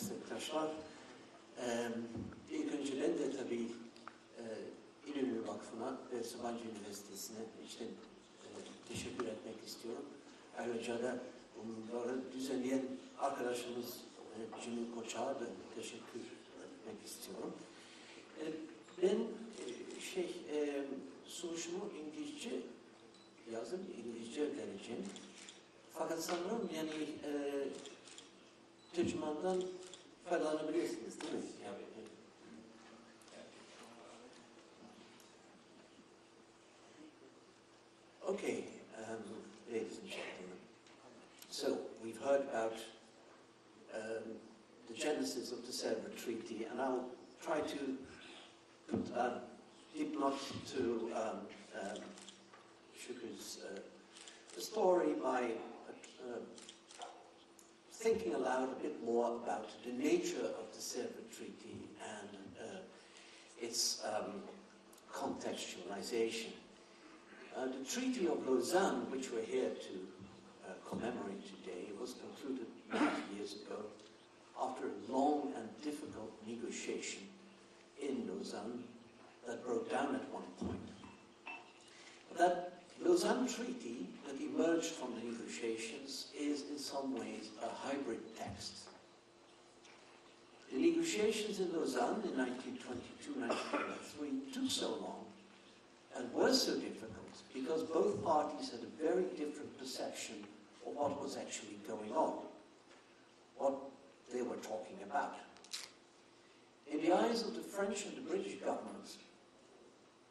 meslektaşlar. İlk önce ben de tabii İnönü Vakfı'na ve Sabancı Üniversitesi'ne içten teşekkür etmek istiyorum. Ayrıca da bunları düzenleyen arkadaşımız Cemil Koç'a da teşekkür etmek istiyorum. Ben sunuşumu İngilizce yazdım, İngilizce vereceğim. Fakat sanırım yani tercümandan faydalanabilirsiniz değil mi? Yani, okay, ladies and gentlemen. So we've heard about the genesis of the Sevr Treaty, and I'll try to put a dipnot to Zürcher's story by thinking aloud a bit more about the nature of the Sevr Treaty and its contextualization. The Treaty of Lausanne, which we're here to commemorate today, was concluded 90 years ago after a long and difficult negotiation in Lausanne that broke down at one point. That Lausanne Treaty that emerged from the negotiations is in some ways a hybrid text. The negotiations in Lausanne in 1922-1923 took so long and were so difficult because both parties had a very different perception of what was actually going on, what they were talking about. In the eyes of the French and the British governments,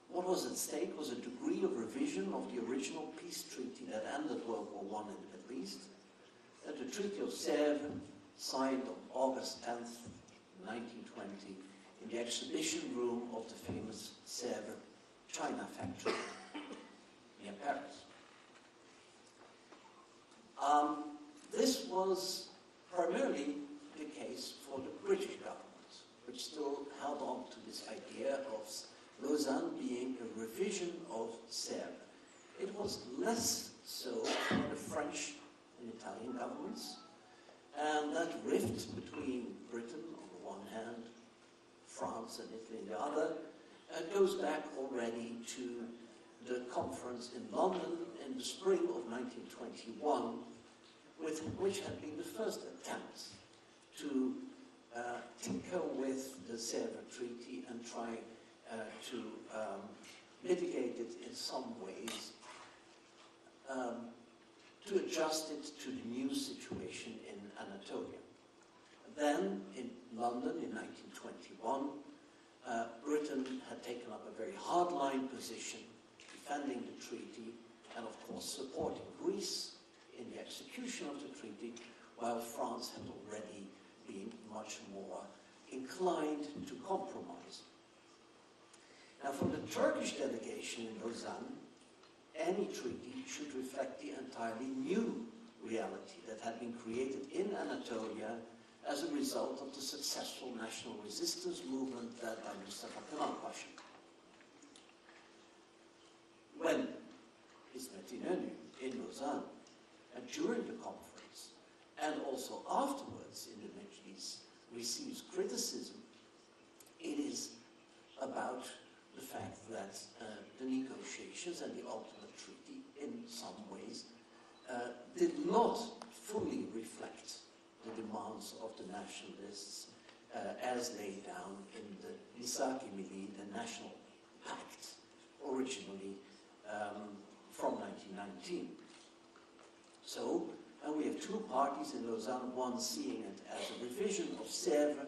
what was at stake was a degree of revision of the original peace treaty that ended World War I in the Middle East, and the Treaty of Sevr, signed on August 10th, 1920, in the exhibition room of the famous Sevr China factory near Paris. This was primarily the case for the British government, which still held on to this idea of Lausanne being a revision of Sevr. It was less so for the French and Italian governments, and that rift between Britain on the one hand, France and Italy on the other, goes back already to the conference in London in the spring of 1921, which had been the first attempt to tinker with the Sevr Treaty and try to mitigate it in some ways, to adjust it to the new situation in Anatolia. Then, in London in 1921, Britain had taken up a very hardline position, defending the treaty and, of course, supporting Greece in the execution of the treaty, while France had already been much more inclined to compromise. Now, for the Turkish delegation in Lausanne, any treaty should reflect the entirely new reality that had been created in Anatolia as a result of the successful national resistance movement led by Mustafa Kemal Pasha. When İsmet İnönü in Lausanne, and during the conference, and also afterwards in the Majlis, receives criticism, it is about the fact that the negotiations and the ultimate treaty, in some ways, did not fully reflect the demands of the nationalists as laid down in the Misaki Milli, the National Pact, originally from 1919. So, and we have two parties in Lausanne, one seeing it as a revision of Sevr,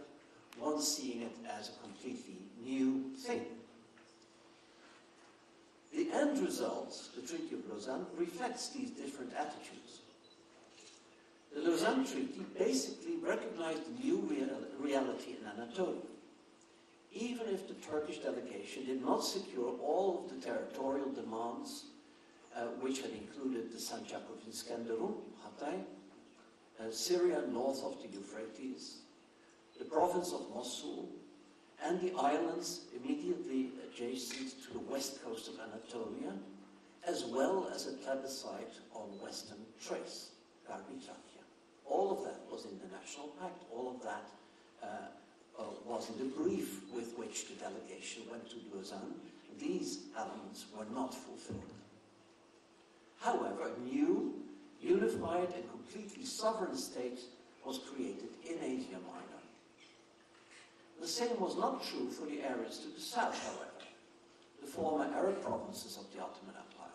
one seeing it as a completely new thing. The end result, the Treaty of Lausanne, reflects these different attitudes. The Lausanne Treaty basically recognized the new reality in Anatolia. Even if the Turkish delegation did not secure all of the territorial demands, which had included the Sancak of Iskenderun, Hatay, Syria north of the Euphrates, the province of Mosul, and the islands immediately adjacent to the west coast of Anatolia, as well as a plebiscite on Western Thrace, Garbi Trakya. All of that was in the National Pact, all of that because in the brief with which the delegation went to Lausanne, these elements were not fulfilled. However, a new, unified and completely sovereign state was created in Asia Minor. The same was not true for the areas to the south, however, the former Arab provinces of the Ottoman Empire.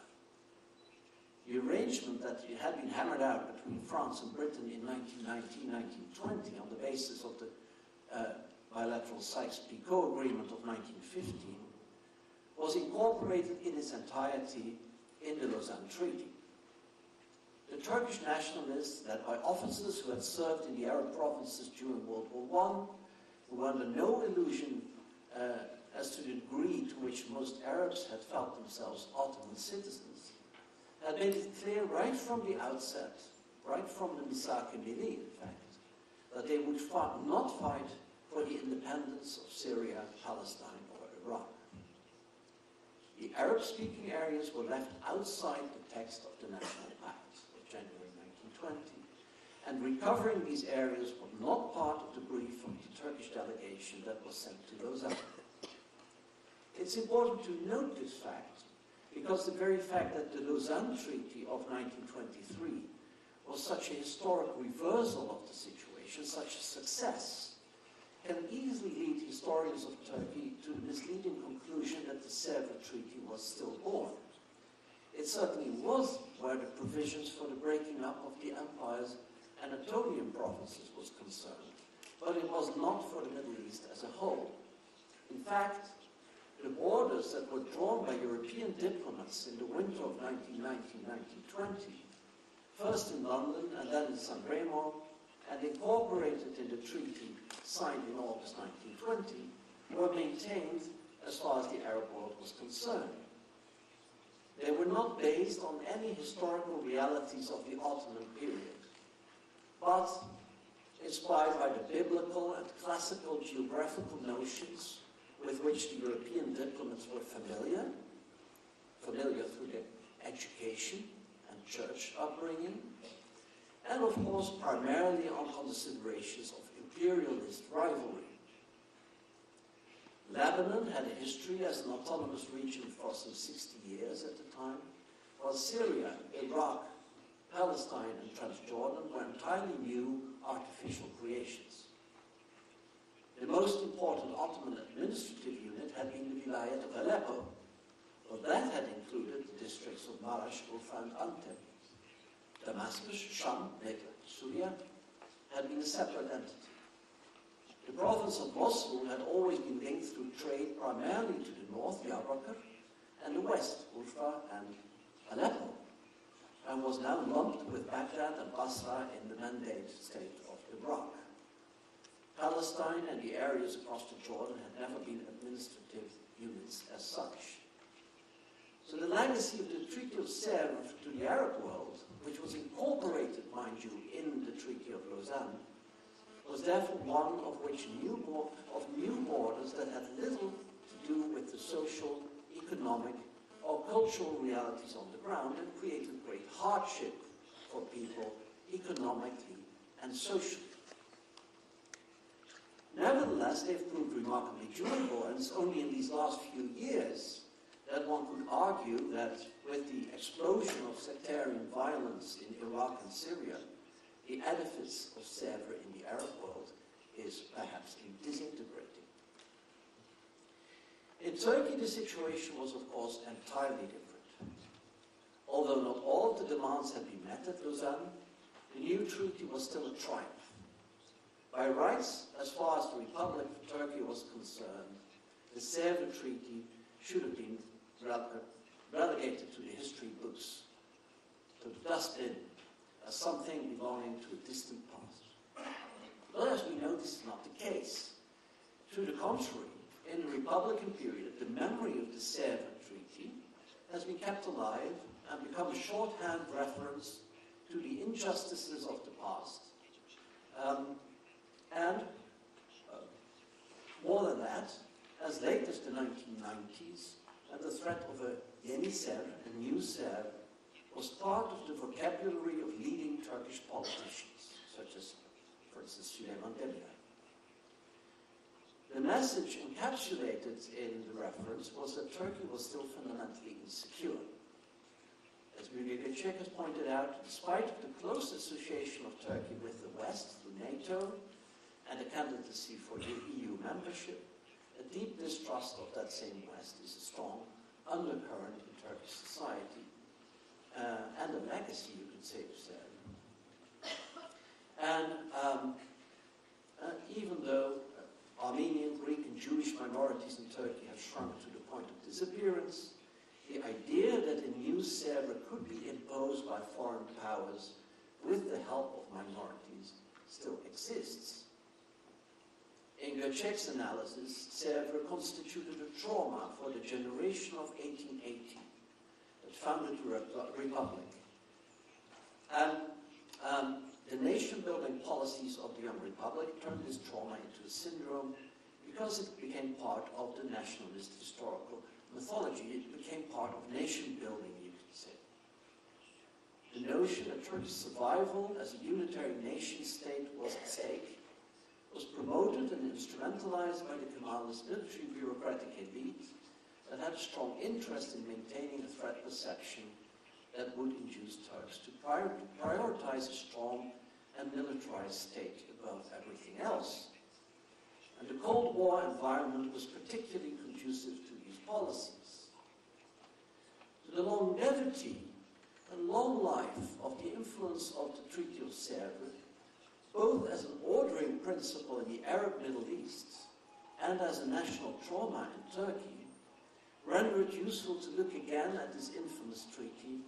The arrangement that had been hammered out between France and Britain in 1919-1920 on the basis of the bilateral Sykes-Picot Agreement of 1915 was incorporated in its entirety in the Lausanne Treaty. The Turkish nationalists, led by officers who had served in the Arab provinces during World War I, who were under no illusion as to the degree to which most Arabs had felt themselves Ottoman citizens, had made it clear right from the outset, right from the Misak-e-Milli, in fact, that they would not fight for the independence of Syria, Palestine, or Iraq. The Arab-speaking areas were left outside the text of the National Pact of January 1920, and recovering these areas was not part of the brief from the Turkish delegation that was sent to Lausanne. It's important to note this fact because the very fact that the Lausanne Treaty of 1923 was such a historic reversal of the situation, such a success, can easily lead historians of Turkey to the misleading conclusion that the Sevr Treaty was still born. It certainly was where the provisions for the breaking up of the empire's Anatolian provinces was concerned, but it was not for the Middle East as a whole. In fact, the borders that were drawn by European diplomats in the winter of 1919-1920, first in London and then in San Remo, and incorporated in the treaty signed in August 1920, were maintained as far as the Arab world was concerned. They were not based on any historical realities of the Ottoman period, but inspired by the biblical and classical geographical notions with which the European diplomats were familiar through their education and church upbringing, and of course primarily on considerations of imperialist rivalry. Lebanon had a history as an autonomous region for some 60 years at the time, while Syria, Iraq, Palestine and Transjordan were entirely new artificial creations. The most important Ottoman administrative unit had been the Vilayet of Aleppo, but that had included the districts of Marash, Urfa and Antep. Damascus, Sham, later Syria, had been a separate entity. The province of Mosul had always been linked through trade primarily to the north, Diyarbakir, and the west, Urfa and Aleppo, and was now lumped with Baghdad and Basra in the Mandate state of Iraq. Palestine and the areas across the Jordan had never been administrative units as such. So the legacy of the Treaty of Sevr to the Arab world, which was incorporated, mind you, in the Treaty of Lausanne, was therefore one of new borders that had little to do with the social, economic, or cultural realities on the ground and created great hardship for people economically and socially. Nevertheless, they've proved remarkably durable, and it's only in these last few years that one could argue that with the explosion of sectarian violence in Iraq and Syria, the edifice of Sevr in the Arab world is perhaps disintegrating. In Turkey, the situation was, of course, entirely different. Although not all of the demands had been met at Lausanne, the new treaty was still a triumph. By rights, as far as the Republic of Turkey was concerned, the Sevr Treaty should have been relegated to the history books, to the dustbin, as something belonging to a distant past. But as we know, this is not the case. To the contrary, in the Republican period, the memory of the Sevr Treaty has been kept alive and become a shorthand reference to the injustices of the past. More than that, as late as the 1990s, and the threat of a Yeni Sevr, a new Sevr, was part of the vocabulary of leading Turkish politicians, such as, for instance, Süleyman Demirel. The message encapsulated in the reference was that Turkey was still fundamentally insecure. As Zürcher has pointed out, despite the close association of Turkey with the West through NATO and a candidacy for EU membership, a deep distrust of that same West is a strong undercurrent in Turkish society, and a legacy, you could say, of Sevr. And even though Armenian, Greek, and Jewish minorities in Turkey have shrunk to the point of disappearance, the idea that a new Sevr could be imposed by foreign powers with the help of minorities still exists. In Göçek's analysis, Sevr constituted a trauma for the generation of 1880 that founded the Republic. And the nation-building policies of the young Republic turned this trauma into a syndrome because it became part of the nationalist historical mythology. It became part of nation-building, you could say. The notion that Turkey's survival as a unitary nation-state was at stake was promoted and instrumentalized by the Kemalist military bureaucratic elite that had a strong interest in maintaining a threat perception that would induce Turks to prioritize a strong and militarized state above everything else. And the Cold War environment was particularly conducive to these policies. To the longevity and long life of the influence of the Treaty of Sevr, both as an ordering principle in the Arab Middle East and as a national trauma in Turkey, render it useful to look again at this infamous treaty,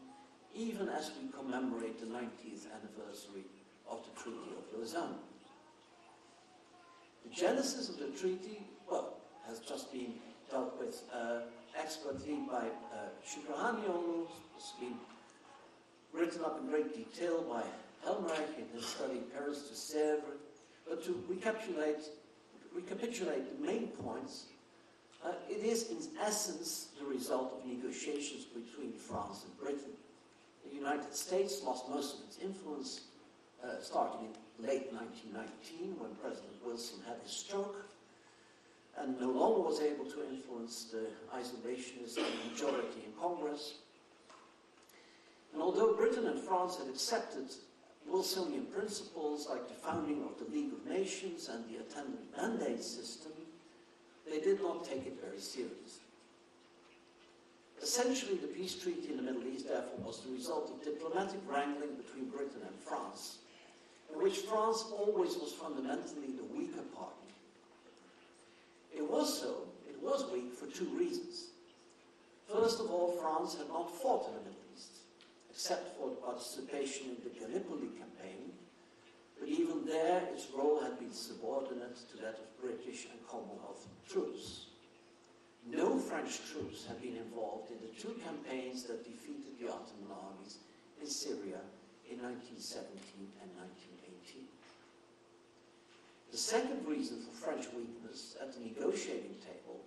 even as we commemorate the 90th anniversary of the Treaty of Lausanne. The genesis of the treaty, well, has just been dealt with expertly by Zürcher'in. It's been written up in great detail by Helmreich in his study Paris to Sevr. But to recapitulate the main points, it is in essence the result of negotiations between France and Britain. The United States lost most of its influence starting in late 1919 when President Wilson had his stroke and no longer was able to influence the isolationist majority in Congress. And although Britain and France had accepted Wilsonian principles like the founding of the League of Nations and the attendant mandate system, they did not take it very seriously. Essentially, the peace treaty in the Middle East, therefore, was the result of diplomatic wrangling between Britain and France, in which France always was fundamentally the weaker party. It was weak for two reasons. First of all, France had not fought in the Middle East, except for the participation in the Gallipoli campaign, but even there its role had been subordinate to that of British and Commonwealth troops. No French troops had been involved in the two campaigns that defeated the Ottoman armies in Syria in 1917 and 1918. The second reason for French weakness at the negotiating table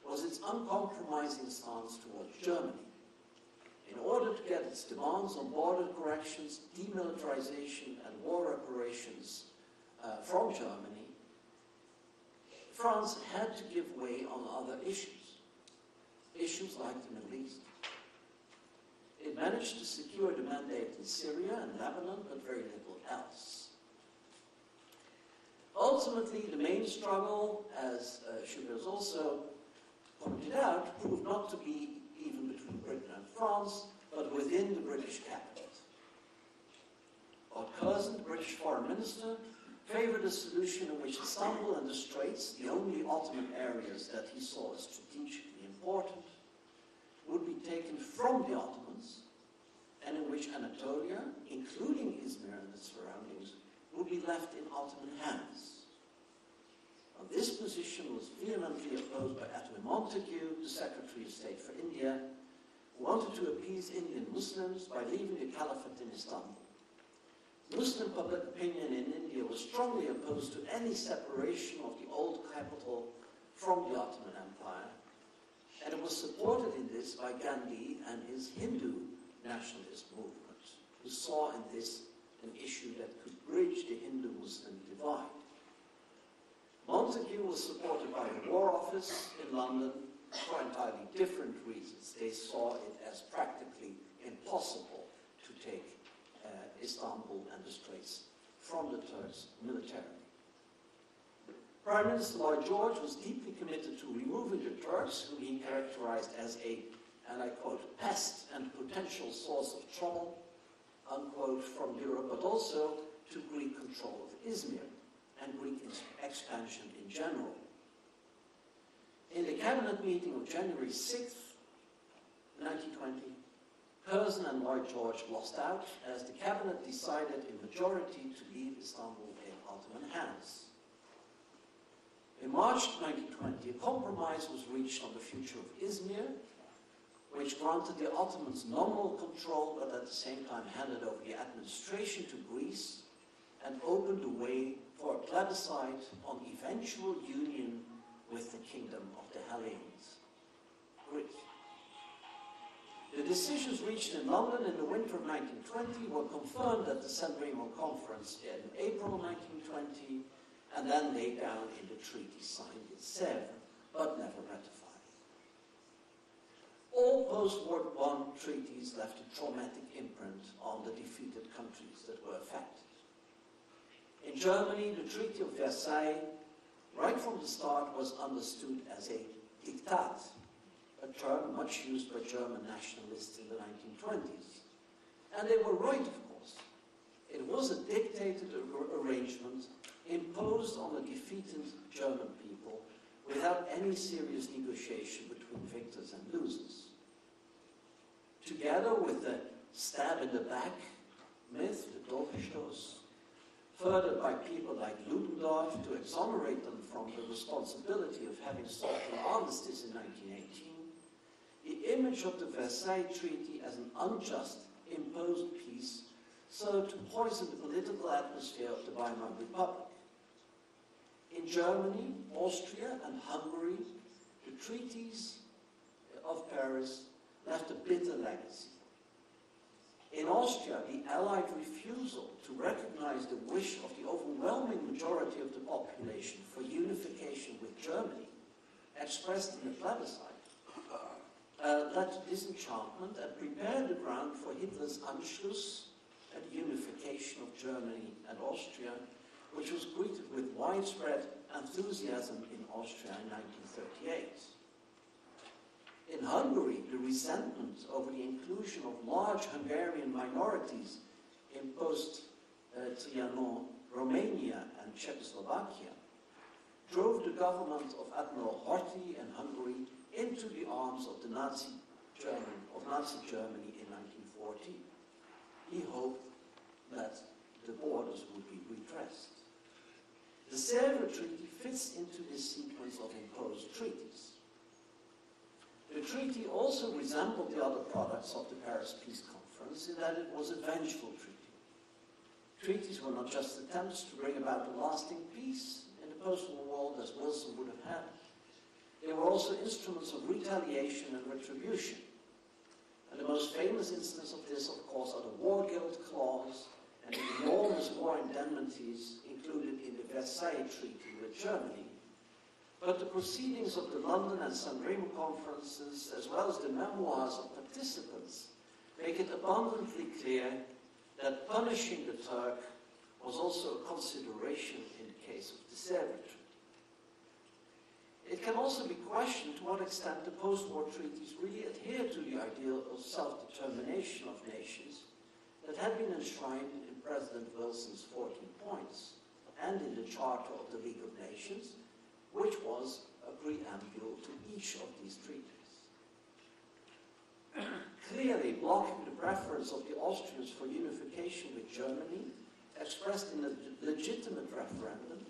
was its uncompromising stance towards Germany. In order to get its demands on border corrections, demilitarization, and war reparations from Germany, France had to give way on other issues like the Middle East. It managed to secure the mandate in Syria and Lebanon, but very little else. Ultimately, the main struggle, as Zürcher has also pointed out, proved not to be even between Britain and France, but within the British cabinet. Lord Curzon, the British foreign minister, favored a solution in which Istanbul and the Straits, the only Ottoman areas that he saw as strategically important, would be taken from the Ottomans, and in which Anatolia, including Izmir and its surroundings, would be left in Ottoman hands. Now, this position was vehemently opposed by Edwin Montagu, the Secretary of State for India, who wanted to appease Indian Muslims by leaving the Caliphate in Istanbul. Muslim public opinion in India was strongly opposed to any separation of the old capital from the Ottoman Empire, and it was supported in this by Gandhi and his Hindu nationalist movement, who saw in this an issue that could bridge the Hindu-Muslim divide. Montague was supported by the War Office in London for entirely different reasons. They saw it as practically impossible to take Istanbul and the Straits from the Turks militarily. Prime Minister Lloyd George was deeply committed to removing the Turks, whom he characterized as a, and I quote, pest and potential source of trouble, unquote, from Europe, but also to Greek control of Izmir and Greek expansion in general. In the cabinet meeting of January 6th, 1920, Curzon and Lloyd George lost out as the cabinet decided in majority to leave Istanbul in Ottoman hands. In March 1920, a compromise was reached on the future of Izmir, which granted the Ottomans nominal control, but at the same time handed over the administration to Greece and opened the way for a plebiscite on eventual union with the Kingdom of the Hellenes, Greece. The decisions reached in London in the winter of 1920 were confirmed at the San Remo Conference in April 1920 and then laid down in the treaty signed in Sevr, but never ratified. All post-World War I treaties left a traumatic imprint on the defeated countries that were affected. In Germany, the Treaty of Versailles, right from the start, was understood as a diktat, a term much used by German nationalists in the 1920s. And they were right, of course. It was a dictated arrangement imposed on the defeated German people without any serious negotiation between victors and losers. Together with the stab in the back myth, the Dolchstoß, furthered by people like Ludendorff to exonerate them from the responsibility of having sought an armistice in 1918, the image of the Versailles Treaty as an unjust, imposed peace served to poison the political atmosphere of the Weimar Republic. In Germany, Austria, and Hungary, the treaties of Paris left a bitter legacy. In Austria, the Allied refusal to recognize the wish of the overwhelming majority of the population for unification with Germany, expressed in the plebiscite, led to disenchantment and prepared the ground for Hitler's Anschluss and unification of Germany and Austria, which was greeted with widespread enthusiasm in Austria in 1938. In Hungary, the resentment over the inclusion of large Hungarian minorities in post-Trianon Romania and Czechoslovakia drove the government of Admiral Horthy and Hungary into the arms of Nazi Germany in 1940. He hoped that the borders would be redressed. The Sevr Treaty fits into this sequence of imposed treaties. The treaty also resembled the other products of the Paris Peace Conference in that it was a vengeful treaty. Treaties were not just attempts to bring about a lasting peace in the post-war world as Wilson would have had. They were also instruments of retaliation and retribution. And the most famous instance of this, of course, are the War Guild Clause and the enormous war indemnities included in the Versailles Treaty with Germany. But the proceedings of the London and San Remo conferences, as well as the memoirs of participants, make it abundantly clear that punishing the Turk was also a consideration in the case of the Sevr Treaty. It can also be questioned to what extent the post-war treaties really adhere to the ideal of self-determination of nations that had been enshrined in President Wilson's 14 points and in the Charter of the League of Nations, which was a preamble to each of these treaties. Clearly, blocking the preference of the Austrians for unification with Germany, expressed in a legitimate referendum,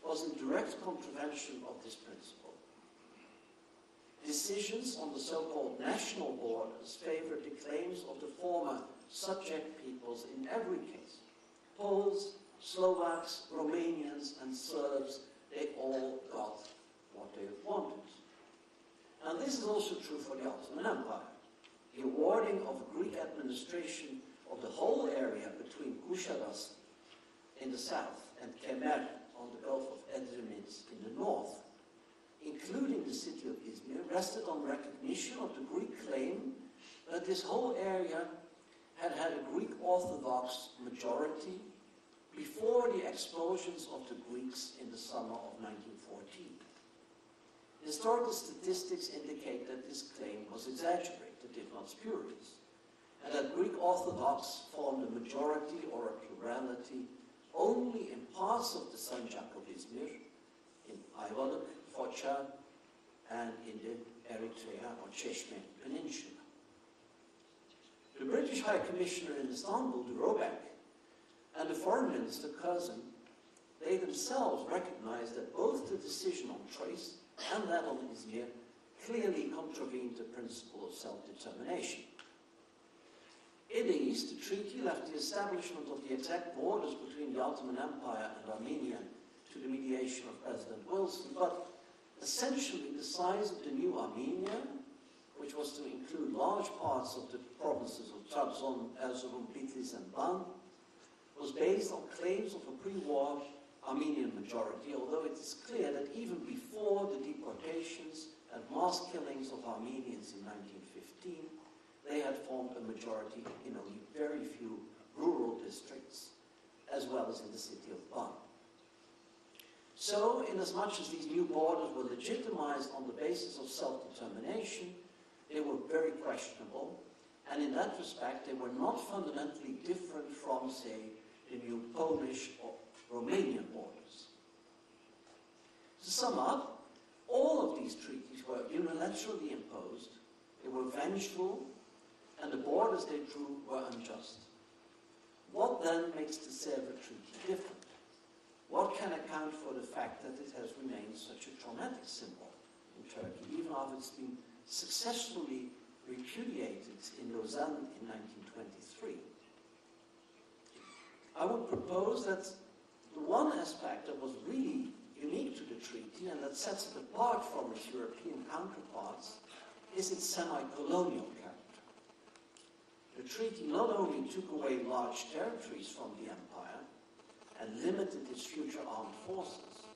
was in direct contravention of this principle. Decisions on the so-called national borders favored the claims of the former subject peoples in every case. Poles, Slovaks, Romanians, and Serbs, they all got what they wanted. And this is also true for the Ottoman Empire. The awarding of Greek administration of the whole area between Kuşadası in the south and Kemer on the Gulf of Edremit in the north city of Izmir rested on recognition of the Greek claim that this whole area had had a Greek Orthodox majority before the expulsions of the Greeks in the summer of 1914. Historical statistics indicate that this claim was exaggerated, if not spurious, and that Greek Orthodox formed a majority or a plurality only in parts of the Sancak of Izmir, in Ayvalık, Foça, and in the Eritrea or Çeşme Peninsula. The British High Commissioner in Istanbul, de Robeck, and the Foreign Minister, Kazım, they themselves recognized that both the decision on Thrace and that on Izmir clearly contravened the principle of self-determination. In the east, the treaty left the establishment of the exact borders between the Ottoman Empire and Armenia to the mediation of President Wilson, but essentially the size of the new Armenia, which was to include large parts of the provinces of Trabzon, Erzurum, Bitlis, and Van, was based on claims of a pre-war Armenian majority, although it is clear that even before the deportations and mass killings of Armenians in 1915, they had formed a majority in only very few rural districts, as well as in the city of Van. So, inasmuch as these new borders were legitimized on the basis of self-determination, they were very questionable, and in that respect, they were not fundamentally different from, say, the new Polish or Romanian borders. To sum up, all of these treaties were unilaterally imposed, they were vengeful, and the borders they drew were unjust. What then makes the Sevr Treaty different? What can account for the fact that it has remained such a traumatic symbol in Turkey, even after it's been successfully repudiated in Lausanne in 1923? I would propose that the one aspect that was really unique to the treaty and that sets it apart from its European counterparts is its semi-colonial character. The treaty not only took away large territories from the empire and limited its future armed forces,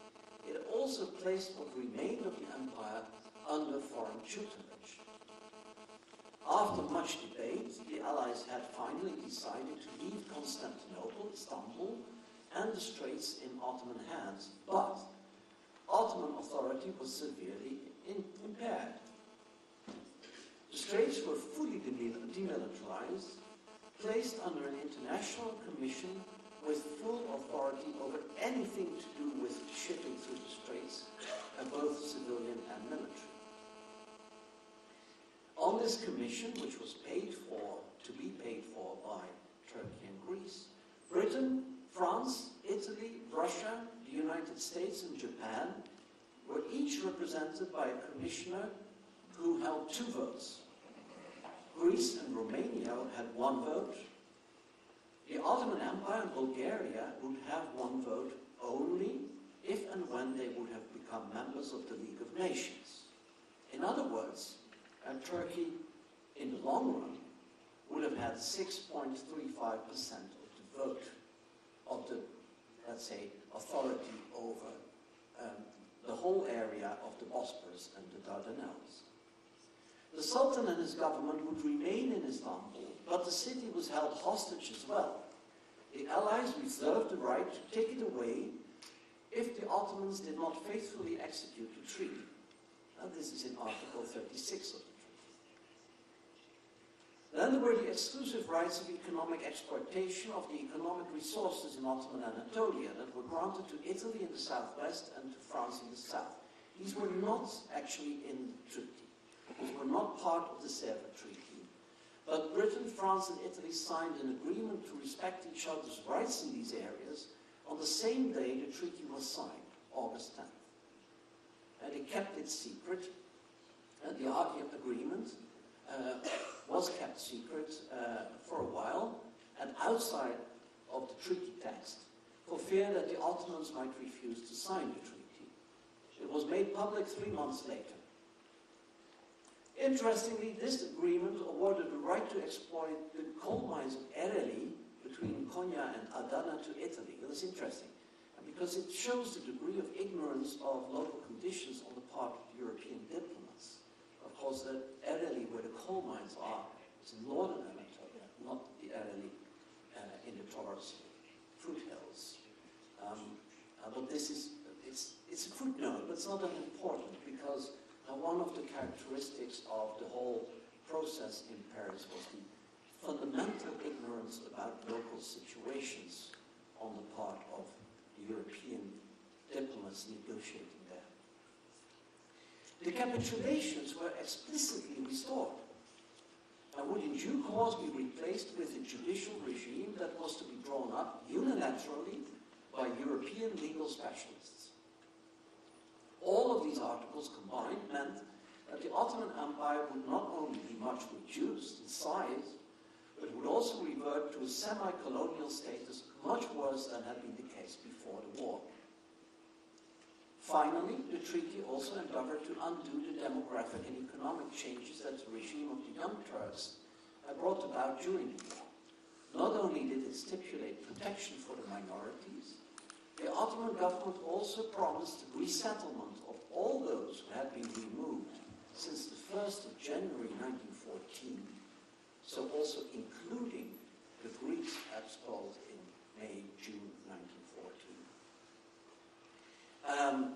it also placed what remained of the empire under foreign tutelage. After much debate, the Allies had finally decided to leave Constantinople, Istanbul, and the Straits in Ottoman hands, but Ottoman authority was severely impaired. The Straits were fully demilitarized, placed under an international commission with full authority over anything to do with shipping through the Straits, both civilian and military. On this commission, which was to be paid for by Turkey and Greece, Britain, France, Italy, Russia, the United States, and Japan were each represented by a commissioner who held 2 votes. Greece and Romania had 1 vote. The Ottoman Empire and Bulgaria would have 1 vote only if and when they would have become members of the League of Nations. In other words, Turkey, in the long run, would have had 6.35% of the vote of the, let's say, authority over the whole area of the Bosporus and the Dardanelles. The Sultan and his government would remain in Istanbul, but the city was held hostage as well. The Allies reserved the right to take it away if the Ottomans did not faithfully execute the treaty. Now, this is in Article 36 of the treaty. Then there were the exclusive rights of economic exploitation of the economic resources in Ottoman Anatolia that were granted to Italy in the southwest and to France in the south. These were not actually in the treaty. These were not part of the Sevr Treaty. But Britain, France, and Italy signed an agreement to respect each other's rights in these areas on the same day the treaty was signed, August 10th. And it kept it secret, and the agreement was kept secret for a while and outside of the treaty text for fear that the Ottomans might refuse to sign the treaty. It was made public 3 months later. Interestingly, this agreement awarded the right to exploit the coal mines of Ereğli between Konya and Adana to Italy. That's interesting, because it shows the degree of ignorance of local conditions on the part of European diplomats. course, that Ereğli, where the coal mines are, is in northern Anatolia, not the Ereğli in the Taurus fruit hills. But this is, it's a footnote, but it's not that important, because one of the characteristics of the whole process in Paris was the fundamental ignorance about local situations on the part of the European diplomats negotiating there. The capitulations were explicitly restored and would in due course be replaced with a judicial regime that was to be drawn up unilaterally by European legal specialists. All of these articles combined meant that the Ottoman Empire would not only be much reduced in size, but would also revert to a semi-colonial status much worse than had been the case before the war. Finally, the treaty also endeavored to undo the demographic and economic changes that the regime of the Young Turks had brought about during the war. Not only did it stipulate protection for the minorities, the Ottoman government also promised resettlement of all those who had been removed since the 1st of January 1914, so also including the Greeks expelled in May, June 1914.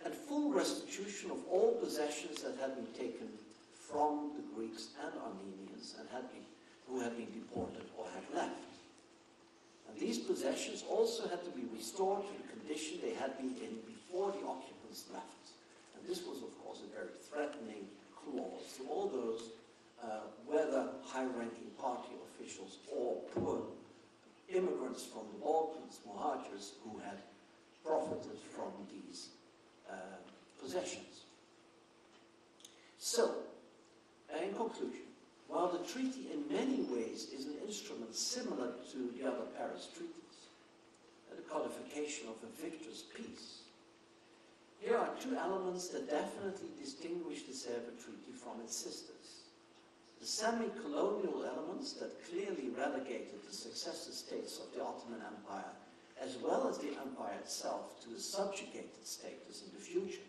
And full restitution of all possessions that had been taken from the Greeks and Armenians and who had been deported or had left. And these possessions also had to be restored to the condition they had been in before the occupants left. And this was, of course, a very threatening clause to all those, whether high-ranking party officials or poor immigrants from the Balkans, Muhajirs, who had profited from these possessions. So, in conclusion, while the treaty in many ways is an instrument similar to the other Paris treaties, the codification of a victor's peace, here are two elements that definitely distinguish the Sevr Treaty from its sisters. The semi-colonial elements that clearly relegated the successor states of the Ottoman Empire, as well as the empire itself, to a subjugated status in the future,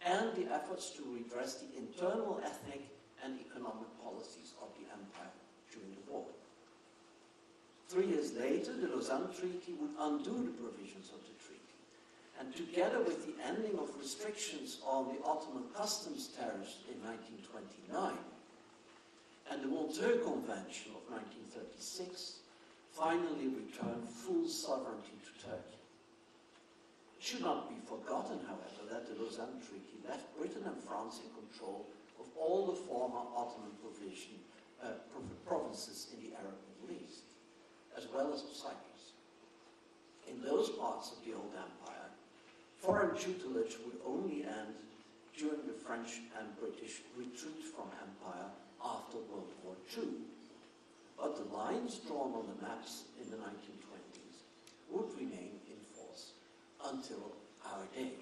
and the efforts to redress the internal ethnic and economic policies of the empire during the war. 3 years later, the Lausanne Treaty would undo the provisions of the treaty, and together with the ending of restrictions on the Ottoman customs tariffs in 1929, and the Montreux Convention of 1936, finally returned full sovereignty to Turkey. It should not be forgotten, however, that the Lausanne Treaty left Britain and France in control of all the former Ottoman provinces in the Arab Middle East, as well as of Cyprus. In those parts of the old empire, foreign tutelage would only end during the French and British retreat from empire after World War II. But the lines drawn on the maps in the 1920s would remain in force until our day.